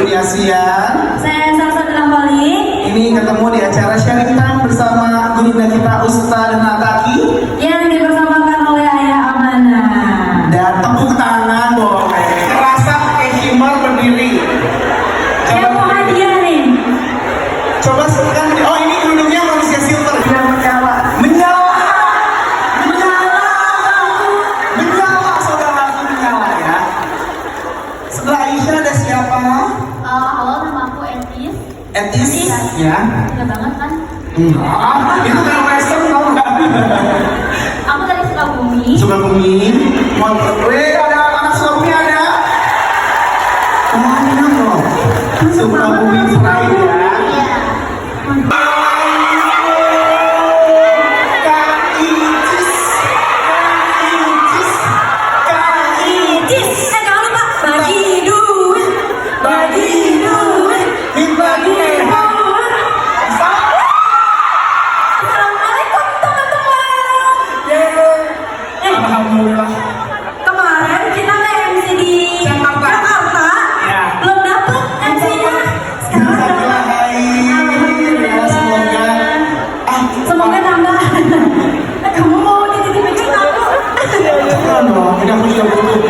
Budi Asian. Saya Salsa Telambali. Ini ketemu di acara sharing time bersama guru kita Ustaz Nataki yang dipersamakan oleh Ayah Amanah. Dan tepuk tangan boleh. Kerasa pakai khimar berdiri. Yang mau hadiah nih. Coba sebutkan. Oh, ini duduknya manusia silver. Yang menyala. Menyala. Menyala, saudaraku, menyala ya. Sebelah Aisyah ada siapa? Halo, nama aku Etis. Etis ya. Udah banget kan? Itu kan western tau nggak? Aku dari Sukabumi. Sukabumi. Mau ada anak Sukabumi ada? Oh, enak loh. Sukabumi Pride ya. Iya. Jangan lupa bagi duit. Assalamualaikum teman-teman. Alhamdulillah. Kemarin kita MC di Jakarta. Ya. Belum dapet MC-nya. Sekarang dapat. Semoga Semoga nambah. Kamu mau dititipin cinta aku? jangan dong, ini aku juga butuh.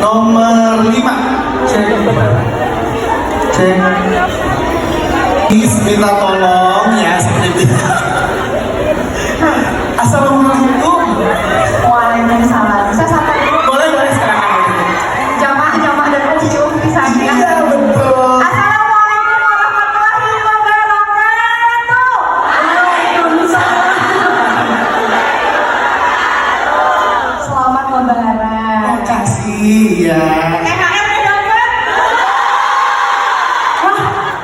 Nomor 5. Cek. Please minta tolong ya seperti itu. Assalamualaikum. Waalaikumsalam. Saya sapa dulu. Boleh sekarang. Jamaah dan ucu bisa Iya betul. Assalamualaikum warahmatullahi wabarakatuh. Waalaikumsalam. Selamat lebaran. Makasih ya. THR udah dapet? Wah,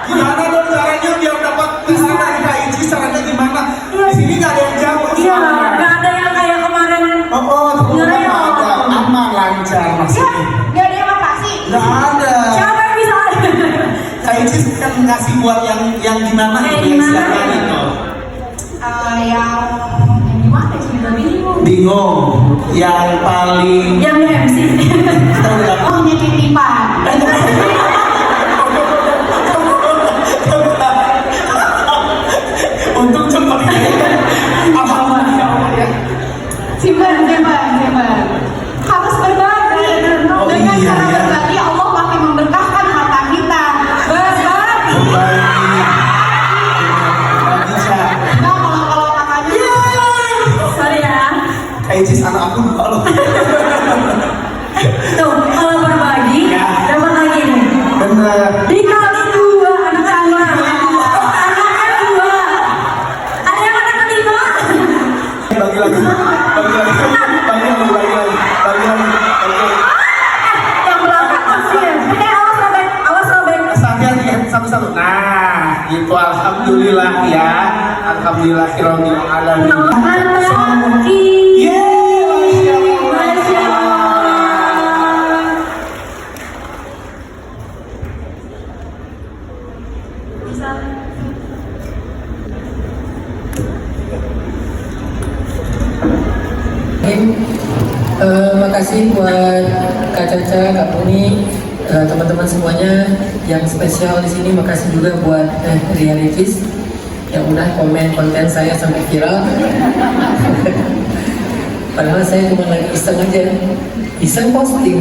Gimana dong caranya biar dapat di sana di KIC, caranya gimana? Di sini nggak ada yang jawab. iya, nggak ada yang kayak kemarin. Oh, Nggak nggak ada. ada, aman lancar Ya, maksudnya. nggak ada yang makasih. Nggak ada. Siapa yang bisa? KIC kan ngasih buat yang gimana Kayak itu yang gimana? siapa gitu. Yang gimana sih? Udah bingung. Bingung. Yang paling Yang MC. kita udah Oh, punya titipan. untung cepat ya. Alhamdulillah ya. Simpan. Harus berbagi. Oh, Dengan iya, cara ya. berbagi, Allah makin memberkahkan harta kita. Berbagi. Berbagi. Bisa. Nah, kalau kakaknya. Sorry ya. KIC anak aku dua loh. Tuh, kalau berbagi, Ya. dapat lagi nih. Bener. Dikali 2 anak-anak. Anaknya 2. Ada yang anak kelima? Bagi lagi. Yang belakang masih. Awas robek. Hati-hati ya, satu-satu. Nah, gitu alhamdulillah ya. Alhamdulillahirabbil alamin. Anak. Yeay, Masya Allah. Bisa. Makasih buat Kak Caca, Kak Puni, teman-teman semuanya yang spesial di sini. Makasih juga buat Realities yang udah komen konten saya sampai viral. Padahal saya cuma lagi iseng aja, iseng posting.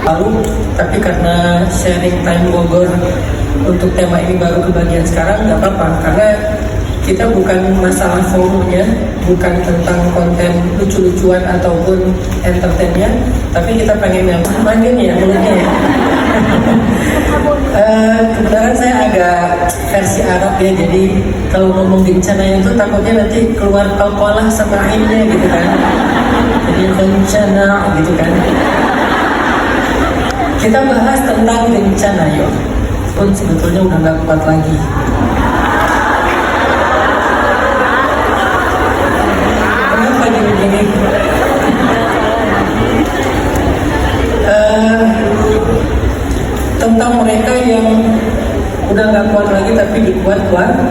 Lalu, tapi karena sharing time Bogor untuk tema ini baru kebagian sekarang, nggak apa-apa, karena kita bukan masalah forumnya, bukan tentang konten lucu-lucuan ataupun entertainnya, tapi kita pengen yang mainin ya mulutnya ya. Kebetulan saya agak versi Arab ya, jadi kalau ngomong bencana itu takutnya nanti keluar kalkolah sama airnya gitu kan, jadi bencana gitu kan. Kita bahas tentang bencana yuk, pun sebetulnya udah nggak kuat lagi. Kenapa jadi begini? Tentang mereka yang udah nggak kuat lagi tapi dikuat-kuatin.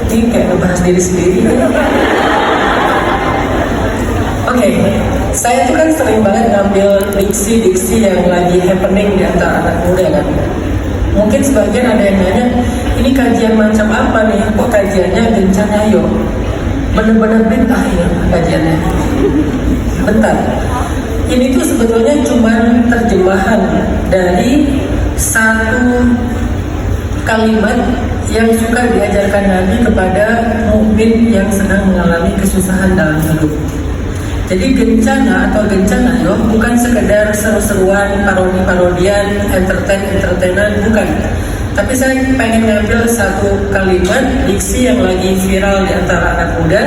Ini kayak ngebahas diri sendiri. Oke, saya tuh kan sering banget ngambil diksi-diksi yang lagi happening di antara anak muda kan. Mungkin sebagian ada yang nanya, ini kajian macam apa nih? Kok kajiannya Gencana Yo? Bener-bener bid'ah ya kajiannya. Bentar, ini tuh sebetulnya cuma terjemahan dari satu kalimat yang suka diajarkan Nabi kepada mukmin yang sedang mengalami kesusahan dalam hidup. Jadi gencana atau gencanayo bukan sekedar seru-seruan, parodi-parodian, entertainan, bukan. Tapi saya pengen ngambil satu kalimat diksi yang lagi viral di antara anak muda,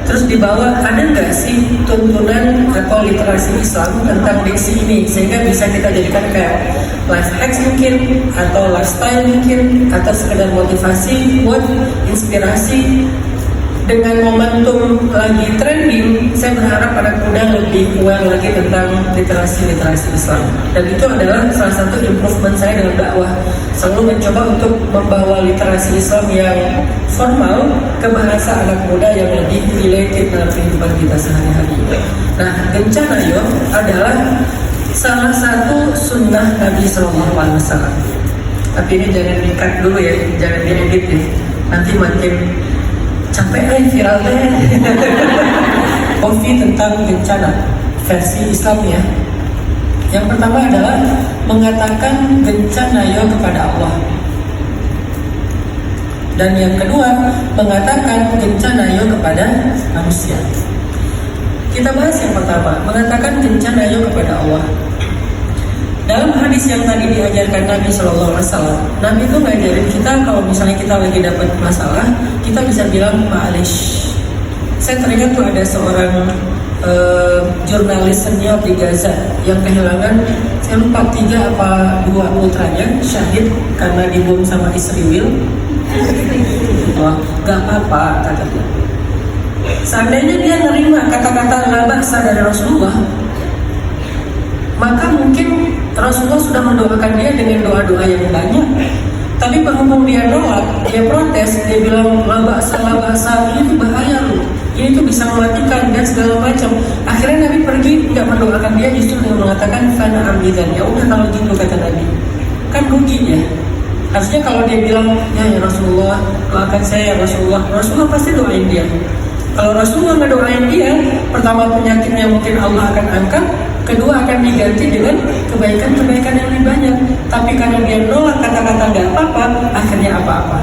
terus di bawah ada nggak sih tuntunan atau literasi Islam tentang diksi ini, sehingga bisa kita jadikan kayak life hacks mungkin, atau lifestyle mungkin, atau sekedar motivasi, buat inspirasi. Dengan momentum lagi trending, saya berharap anak muda lebih aware lagi tentang literasi Islam. Dan itu adalah salah satu improvement saya dalam dakwah. Selalu mencoba untuk membawa literasi Islam yang formal ke bahasa anak muda yang lebih related dalam kehidupan kita sehari-hari. Nah, Gencana Yo adalah salah satu sunnah Nabi SAW. Tapi ini jangan di-cut dulu ya, jangan di-edit ya. Nanti makin capek viral deh. Kofi tentang bencana versi Islamnya. Yang pertama adalah mengatakan bencana yo kepada Allah. Dan yang kedua mengatakan bencana yo kepada manusia. Kita bahas yang pertama, mengatakan bencana yo kepada Allah. Dalam hadis yang tadi diajarkan Nabi SAW, Nabi itu ngajarin kita kalau misalnya kita lagi dapat masalah, kita bisa bilang ma'alish. Saya teringat tuh ada seorang jurnalis senior di Gaza yang kehilangan, saya lupa 3 apa 2 putranya syahid karena dibunuh sama Israel. Wah, gak apa-apa katanya. Seandainya dia nerima kata-kata la ba'sa dari Rasulullah, maka mungkin Rasulullah sudah mendoakan dia dengan doa-doa yang banyak. Tapi berhubung dia nolak, dia protes, dia bilang la ba'sa, ini tuh bahaya loh, ini tuh bisa mematikan dan segala macam. Akhirnya Nabi pergi tidak mendoakan dia, justru dia mengatakan fana ambidan. Ya udah kalau gitu kata Nabi, kan rugi ya. Harusnya kalau dia bilang ya Rasulullah doakan saya ya Rasulullah pasti doain dia. Kalau Rasulullah nggak doain dia, pertama penyakitnya mungkin Allah akan angkat, kedua akan diganti dengan kebaikan-kebaikan yang lebih banyak. Tapi karena dia nolak kata-kata nggak apa-apa, akhirnya apa-apa.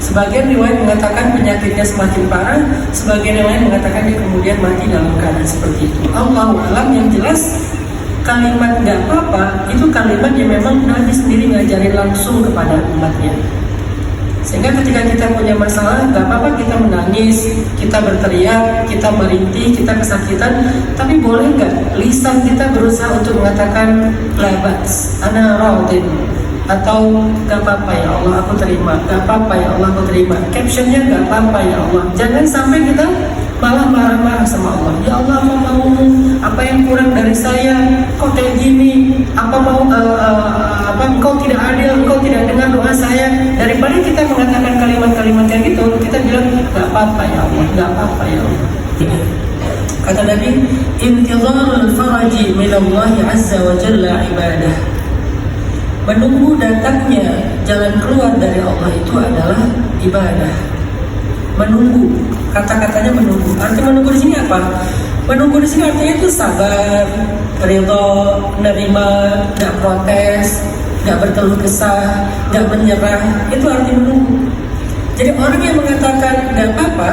Sebagian riwayat mengatakan penyakitnya semakin parah, sebagian yang lain mengatakan dia kemudian mati dalam keadaan seperti itu. Allahu a'lam. Yang jelas kalimat nggak apa-apa itu kalimat yang memang Nabi sendiri ngajarin langsung kepada umatnya. Sehingga ketika kita punya masalah, gak apa-apa kita menangis, kita berteriak, kita merintih, kita kesakitan. Tapi boleh gak lisan kita berusaha untuk mengatakan labats, ana radin, atau gak apa-apa ya Allah aku terima, gak apa-apa ya Allah aku terima. Captionnya gak apa-apa ya Allah. Jangan sampai kita malah marah-marah sama Allah. Ya Allah, apa maumu? Apa yang kurang dari saya? Kok kayak gini? Apa mau engkau tidak adil, engkau tidak dengar doa saya. Daripada kita mengatakan kalimat-kalimat kayak gitu, kita bilang gak apa-apa ya Allah, gak apa-apa ya Allah. Kata Nabi, intizarul faraji minallahi azza wa jalla ibadah. Menunggu datangnya jalan keluar dari Allah itu adalah ibadah. Menunggu, kata-katanya menunggu. Arti menunggu di sini apa? Menunggu di sini artinya itu sabar, ridho, menerima, nggak protes, nggak berkeluh kesah, nggak menyerah. Itu arti menunggu. Jadi orang yang mengatakan nggak apa-apa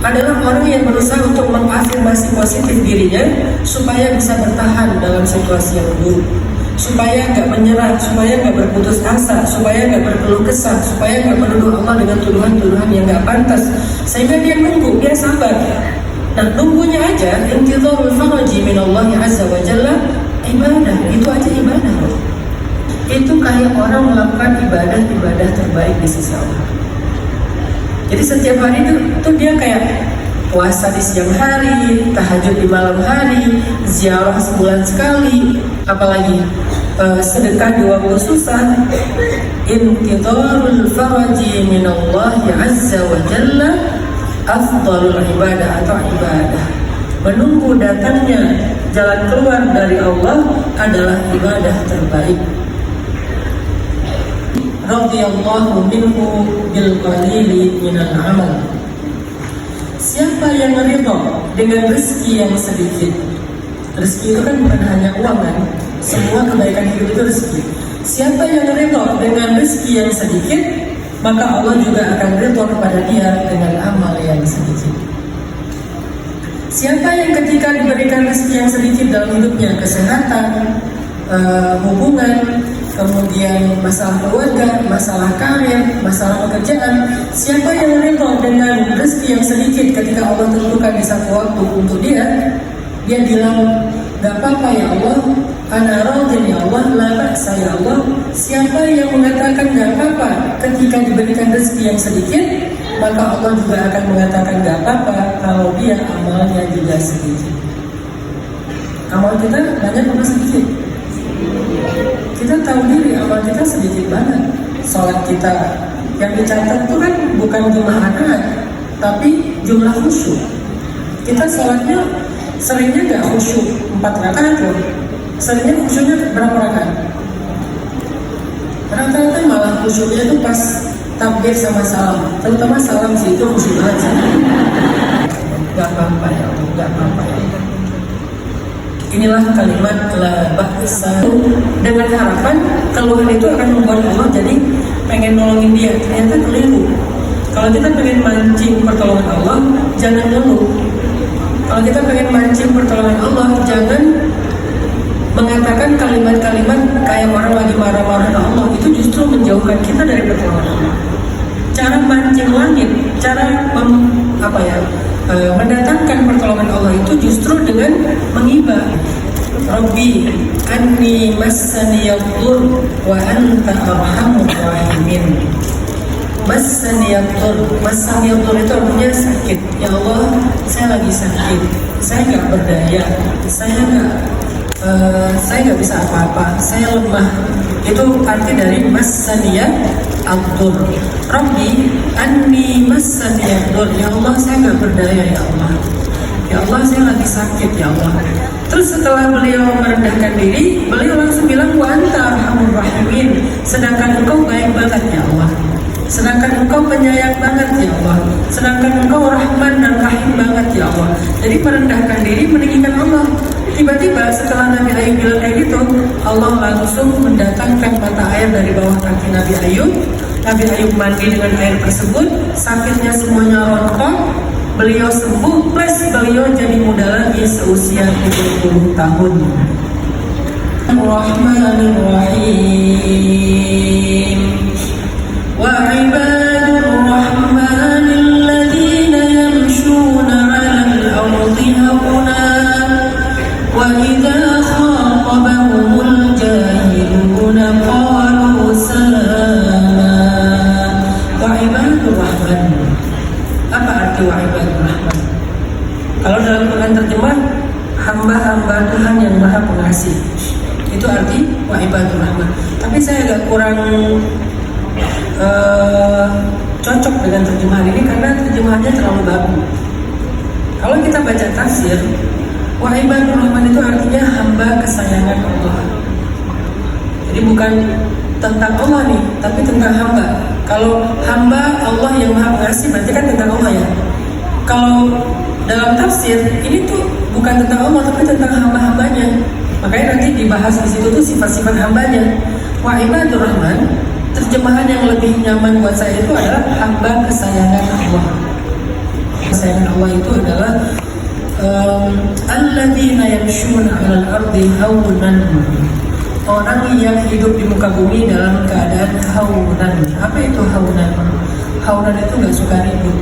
adalah orang yang berusaha untuk mengafirmasi positif dirinya supaya bisa bertahan dalam situasi yang buruk, supaya nggak menyerah, supaya nggak berputus asa, supaya nggak berkeluh kesah, supaya nggak menuduh Allah dengan tuduhan-tuduhan yang nggak pantas. Sehingga dia nunggu, dia sabar. Nah, nunggunya aja, intizarul faraji minallahi azza wa jalla ibadah. Itu aja ibadah loh. Itu kayak orang melakukan ibadah terbaik di sisi Allah. Jadi setiap hari itu dia kayak puasa di siang hari, tahajud di malam hari, ziarah sebulan sekali, apalagi sedekah di waktu susah, intidharul faraji minallahi azza wa jalla afdalul ibadah atau ibadah. Menunggu datangnya jalan keluar dari Allah adalah ibadah terbaik. Radhiyallahu minhu bil qalili minal amal. Siapa yang ridho dengan rezeki yang sedikit? Rezeki itu kan bukan hanya uang kan? Semua kebaikan hidup itu rezeki. Siapa yang ridho dengan rezeki yang sedikit, maka Allah juga akan ridho kepada dia dengan amal yang sedikit. Siapa yang ketika diberikan rezeki yang sedikit dalam hidupnya, kesehatan, hubungan, kemudian masalah keluarga, masalah karir, masalah pekerjaan, siapa yang ridho dengan rezeki yang sedikit ketika Allah tentukan di satu waktu untuk dia bilang, gak apa-apa ya Allah, ana radin ya Allah, la ba'sa ya Allah. Siapa yang mengatakan gak apa-apa ketika diberikan rezeki yang sedikit, maka Allah juga akan mengatakan gak apa-apa kalau dia amalnya juga sedikit. Amal kita banyak apa sedikit? Kita tahu diri amal kita sedikit banget. Sholat kita yang dicatat itu kan bukan jumlah rakaat, tapi jumlah khusyuk. Kita sholatnya seringnya gak khusyuk 4 rakaat loh. Seringnya khusyuknya berapa rakaat? Rata-rata malah khusyuknya itu pas takbir sama salam. Terutama salam sih itu khusyuk banget sih. Gak apa-apa ya Allah, gak apa-apa ya Allah. Inilah kalimat la ba'sa, dengan harapan keluhan itu akan membuat Allah jadi pengen nolongin dia. Ternyata keliru. Kalau kita pengen mancing pertolongan Allah, jangan ngeluh. Kalau kita pengen mancing pertolongan Allah, jangan mengatakan kalimat-kalimat kayak orang lagi marah-marah ke Allah. Itu justru menjauhkan kita dari pertolongan Allah. Cara mancing langit, cara mendatangkan pertolongan Allah itu justru dengan menghibah. Rabbi anni massani yadur wa anta arhamur rahimin. Massani yadur itu artinya sakit. Ya Allah, saya lagi sakit, saya nggak berdaya, saya nggak bisa apa-apa, saya lemah. Itu arti dari massani yadur. Rabbi anni massani yadur. Ya Allah, saya nggak berdaya ya Allah. Ya Allah, saya lagi sakit ya Allah. Terus setelah beliau merendahkan diri, beliau langsung bilang wa anta arhamur rahimin. Sedangkan engkau baik banget ya Allah. Sedangkan engkau penyayang banget ya Allah. Sedangkan engkau rahman dan rahim banget ya Allah. Jadi merendahkan diri, meninggikan Allah. Tiba-tiba setelah Nabi Ayub bilang kayak gitu, Allah langsung mendatangkan mata air dari bawah kaki Nabi Ayub. Nabi Ayub mandi dengan air tersebut, sakitnya semuanya rontok, beliau sembuh, plus beliau jadi muda lagi seusia 70 tahun. Ar-Rahmanir-Rahim. Wa ibadur rahmanil ladzina yamshuna 'alal ardi hauna wa idza khatabahumul jahiluna qalu salama. Wa ibadur rahman. Apa arti wa ibadur rahman? Kalau dalam Quran terjemah hamba-hamba Tuhan yang Maha Pengasih, itu arti wa ibadur rahman. Tapi saya agak kurang cocok dengan terjemahan ini karena terjemahannya terlalu baku. Kalau kita baca tafsir, wa ibadur rahman itu artinya hamba kesayangan Allah. Jadi bukan tentang Allah nih, tapi tentang hamba. Kalau hamba Allah yang Maha Pengasih berarti kan tentang Allah ya. Kalau dalam tafsir ini tuh bukan tentang Allah tapi tentang hamba-hambanya. Makanya nanti dibahas di situ tuh sifat-sifat hambanya. Wa ibadur rahman, terjemahan yang lebih nyaman buat saya itu adalah hamba kesayangan Allah. Kesayangan Allah itu adalah alladzina yamshuna 'alal ardi haunan. Orang yang hidup di muka bumi dalam keadaan haunan. Apa itu haunan? Haunan itu nggak suka ribut.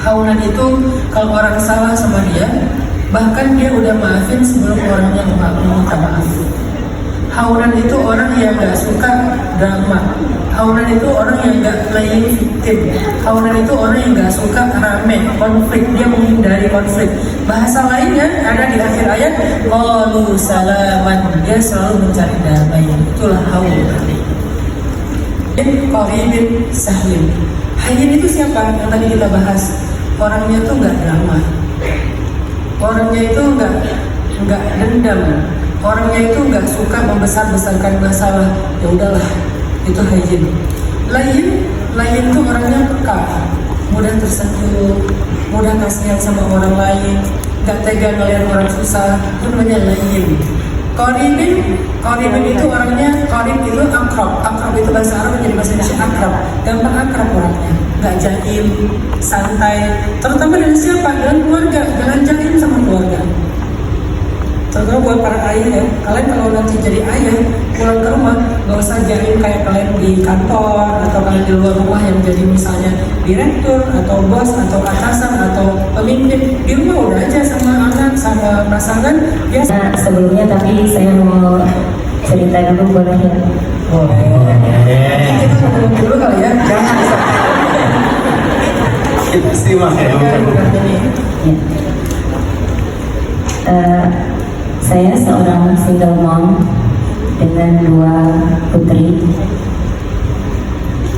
Haunan itu kalau orang salah sama dia, bahkan dia udah maafin sebelum orangnya minta maaf. Haunan itu orang yang nggak suka drama. Haunan itu orang yang nggak playing victim. Khawanan itu orang yang gak suka rame, konflik, dia menghindari konflik. Bahasa lainnya ada di akhir ayat, qalu salaman, dia selalu mencari damai. Itulah haul. Qaribin sahlim. Hayyin itu siapa? Yang tadi kita bahas. Orangnya tuh nggak drama. Orangnya itu nggak dendam. Orangnya itu nggak suka membesar-besarkan masalah. Ya udahlah, itu hayyin. Lain tuh orangnya peka, mudah tersentuh, mudah kasihan sama orang lain, nggak tega ngeliat orang susah. Itu namanya lain. Qaribin itu orangnya, qarib itu akrab itu bahasa Arab menjadi bahasa Indonesia akrab, gampang akrab orangnya, nggak jahil, santai, terutama dengan siapa? Dengan keluarga, jangan jahil sama keluarga. Terutama buat para ayah ya, kalian kalau nanti jadi ayah, pulang ke rumah, nggak usah jahil kayak kalian di kantor, atau kalian di luar rumah yang jadi misalnya direktur, atau bos, atau atasan, atau pemimpin. Di rumah udah aja sama anak, sama pasangan, biasa. Nah, sebelumnya tapi saya mau cerita dulu boleh ya? Kita ngomong dulu kali ya. Jangan. Kita simak ya. Saya seorang single mom dengan 2 putri.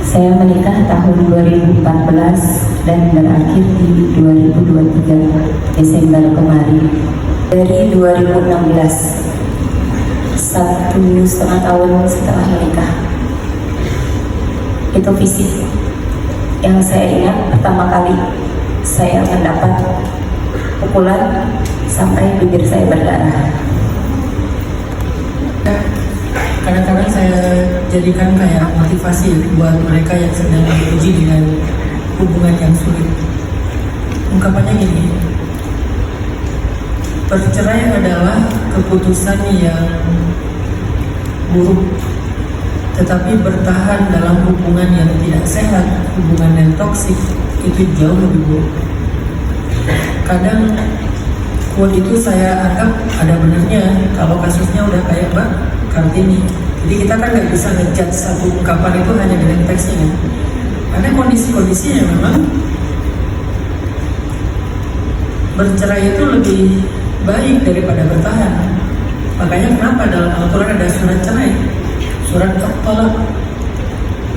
Saya menikah tahun 2014 dan berakhir di 2023 Desember kemarin. Dari 2016, 1,5 tahun setelah menikah. Itu fisik yang saya ingat pertama kali saya mendapat pukulan sampai bibir saya berdarah. Kadang-kadang saya jadikan kayak motivasi buat mereka yang sedang diuji dengan hubungan yang sulit. Ungkapannya gini, bercerai adalah keputusan yang buruk, tetapi bertahan dalam hubungan yang tidak sehat, hubungan yang toksik, itu jauh lebih buruk. Kadang quote itu saya anggap ada benernya kalau kasusnya udah kayak Mbak Kartini. Jadi kita kan nggak bisa ngejudge satu ungkapan itu hanya dengan teksnya. Ada kondisi-kondisi yang memang bercerai itu lebih baik daripada bertahan. Makanya kenapa dalam Al-Quran ada surat cerai, surat At-Talaq.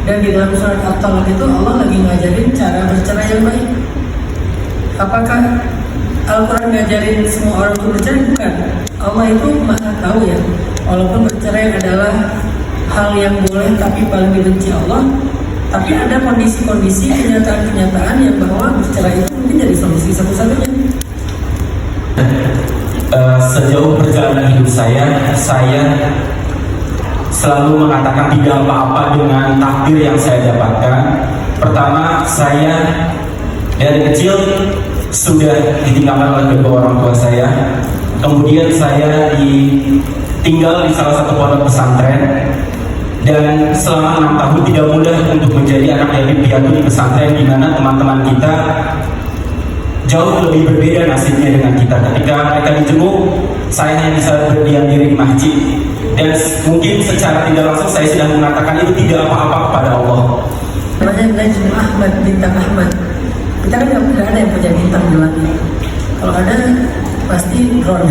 Dan di dalam surat At-Talaq itu Allah lagi ngajarin cara bercerai yang baik. Apakah Al-Quran ngajarin semua orang untuk bercerai? Bukan. Allah itu maha tahu ya. Walaupun bercerai adalah hal yang boleh tapi paling dibenci Allah, tapi ada kondisi-kondisi, kenyataan-kenyataan yang bahwa bercerai itu mungkin jadi solusi satu-satunya. Sejauh perjalanan hidup saya selalu mengatakan tidak apa-apa dengan takdir yang saya dapatkan. Pertama, saya dari kecil sudah ditinggalkan oleh kedua orang tua saya. Kemudian saya tinggal di salah satu pondok pesantren, dan selama 6 tahun tidak mudah untuk menjadi anak yatim piatu di pesantren, di mana teman-teman kita jauh lebih berbeda nasibnya dengan kita. Ketika mereka dijenguk, saya hanya bisa berdiam diri di masjid, dan mungkin secara tidak langsung saya sudah mengatakan itu tidak apa-apa kepada Allah. Namanya Najm Ahmad, bintang Ahmad. Kita kan nggak ada yang punya bintang di langit. Kalau ada pasti drone,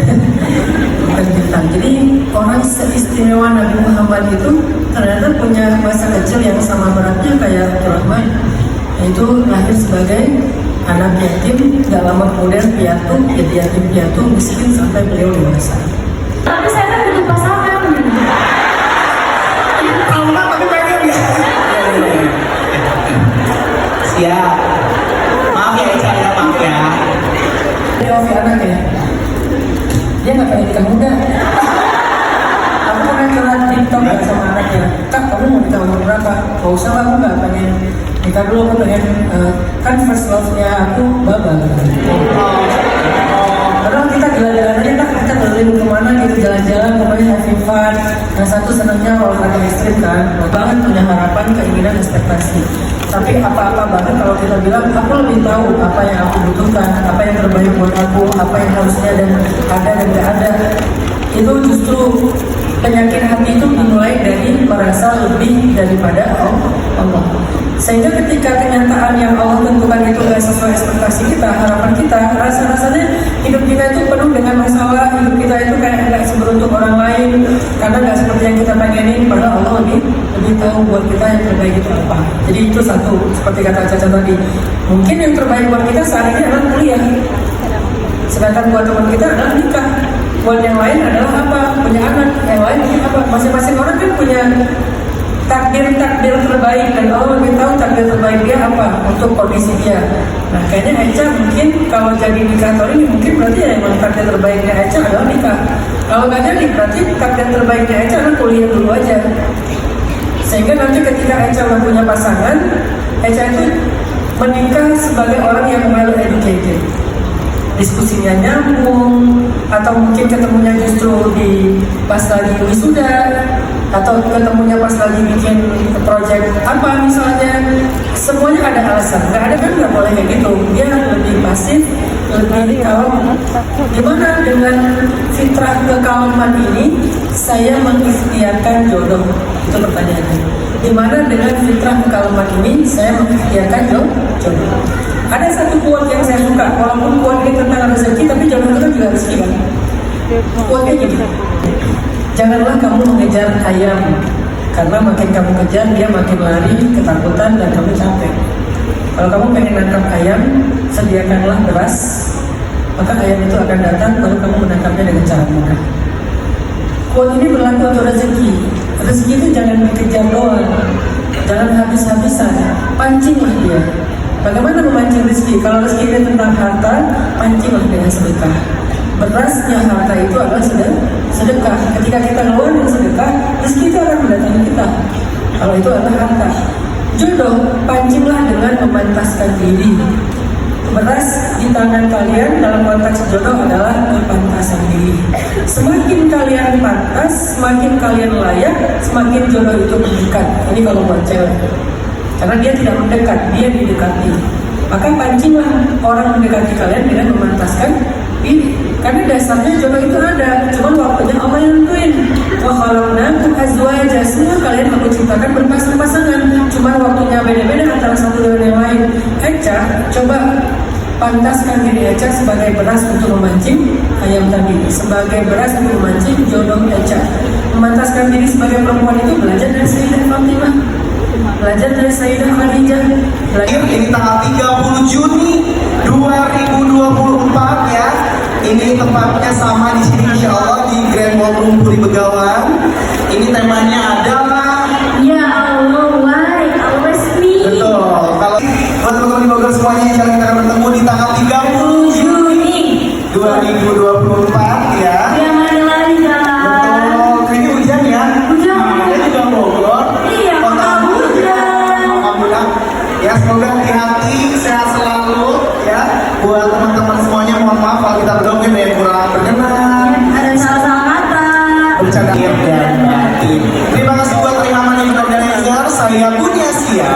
bukan bintang. Jadi orang seistimewa Nabi Muhammad itu ternyata punya masa kecil yang sama beratnya kayak Rahman, yaitu lahir sebagai anak yatim, gak lama kemudian piatu, jadi yatim piatu, miskin sampai beliau dewasa. Tapi saya kan butuh pasangan. Allah tapi pengen ya. Siap. Maaf ya Ica, maaf ya. Dia oke anak ya. Dia nggak pengen nikah muda. Aku pernah curhat di TikTok ya sama anaknya. Kak, kamu mau nikah umur berapa? Gak usah lah, aku nggak pengen nikah dulu. Aku pengen kan first love-nya aku Baba. Padahal kita jalan-jalan aja, Kak. Kita keliling kemana gitu, jalan-jalan, pokoknya having fun. Yang satu senangnya olahraga ekstrim kan. Banget punya harapan, keinginan, ekspektasi. Tapi apa-apa bahkan kalau kita bilang aku lebih tahu apa yang aku butuhkan, apa yang terbaik buat aku, apa yang harusnya dan ada dan gak ada, itu justru penyakit hati itu dimulai dari merasa lebih daripada Allah. Sehingga ketika kenyataan yang Allah tentukan itu gak sesuai ekspektasi kita, harapan kita, rasanya hidup kita itu penuh dengan masalah, hidup kita itu kayak gak seberuntung orang lain, karena gak seperti yang kita pengenin, padahal Allah lebih tahu buat kita yang terbaik itu apa. Jadi itu satu, seperti kata Caca tadi, mungkin yang terbaik buat kita saat ini adalah kuliah, sedangkan buat teman kita adalah nikah. Buat yang lain adalah apa? Punya anak. Yang lain punya apa? Masing-masing orang kan punya takdir terbaik, dan Allah lebih tahu takdir terbaik dia apa untuk kondisi dia. Nah, kayaknya Eca mungkin kalau jadi nikah tahun ini mungkin berarti ya emang takdir terbaiknya Eca adalah nikah. Kalau nggak jadi berarti takdir terbaiknya Eca adalah kuliah dulu aja. Sehingga nanti ketika Eca udah punya pasangan, Eca itu menikah sebagai orang yang well educated, diskusinya nyambung, atau mungkin ketemunya justru di pas lagi wisuda, atau ketemunya pas lagi bikin project apa misalnya. Semuanya ada alasan, nggak ada kan nggak boleh kayak gitu. Dia lebih pasif, lebih kalem. Gimana dengan fitrah kekalaman ini saya mengikhtiarkan jodoh? Itu pertanyaannya. Gimana dengan fitrah kekalaman ini saya mengikhtiarkan jodoh? Ada satu quote yang saya suka, walaupun quote ini tentang rezeki, tapi jodoh itu juga rezeki kan. Quote-nya gini, janganlah kamu mengejar ayam, karena makin kamu kejar, dia makin lari, ketakutan, dan kamu capek. Kalau kamu pengen nangkap ayam, sediakanlah beras, maka ayam itu akan datang, lalu kamu menangkapnya dengan cara mudah. Quote ini berlaku untuk rezeki. Rezeki itu jangan dikejar doang, jangan habis-habisan, pancinglah dia. Bagaimana memancing rezeki? Kalau rezeki ini tentang harta, pancinglah dengan sedekah. Berasnya harta itu adalah sedekah. Ketika kita ngeluarin sedekah, rezeki itu akan mendatangi kita. Kalau itu adalah harta. Jodoh, pancinglah dengan memantaskan diri. Beras di tangan kalian dalam konteks jodoh adalah kepantasan diri. Semakin kalian pantas, semakin kalian layak, semakin jodoh itu mendekat. Ini kalau buat cewek. Karena dia tidak mendekat, dia didekati. Maka pancinglah orang mendekati kalian dengan memantaskan diri. Karena dasarnya jodoh itu ada, cuman waktunya Allah yang nentuin. Wa khalaqnakum azwaja, semua kalian aku ciptakan berpasang-pasangan. Cuman waktunya beda-beda antara satu dengan yang lain. Eca, coba pantaskan diri Eca sebagai beras untuk memancing ayam tadi, sebagai beras untuk memancing jodoh Eca. Memantaskan diri sebagai perempuan itu belajar dari Sayyidah Fatimah, belajar dari Sayyidah Khadijah. Ini tanggal 30 Juni 2024 ya. Ini tempatnya sama di sini insya Allah di Grand Ballroom Puri Begawan. Ini temanya adalah Ya Allah, why always me? betul. Kalau buat teman-teman di Bogor semuanya, insya Allah kita akan bertemu di tanggal 30 Juni 2024 ya. yang mana lagi kan? Betul. Kayaknya hujan ya. Hujan. Ada juga Bogor. Iya, Kota hujan. Alhamdulillah. Ya semoga hati-hati, sehat selalu ya. Buat teman-teman semuanya, mohon maaf kalau kita berdua mungkin yang kurang berkenan. Ada salah-salah kata. Bercanda dan batin. Terima kasih buat Terima Money Organizer. Saya Bunya Sia.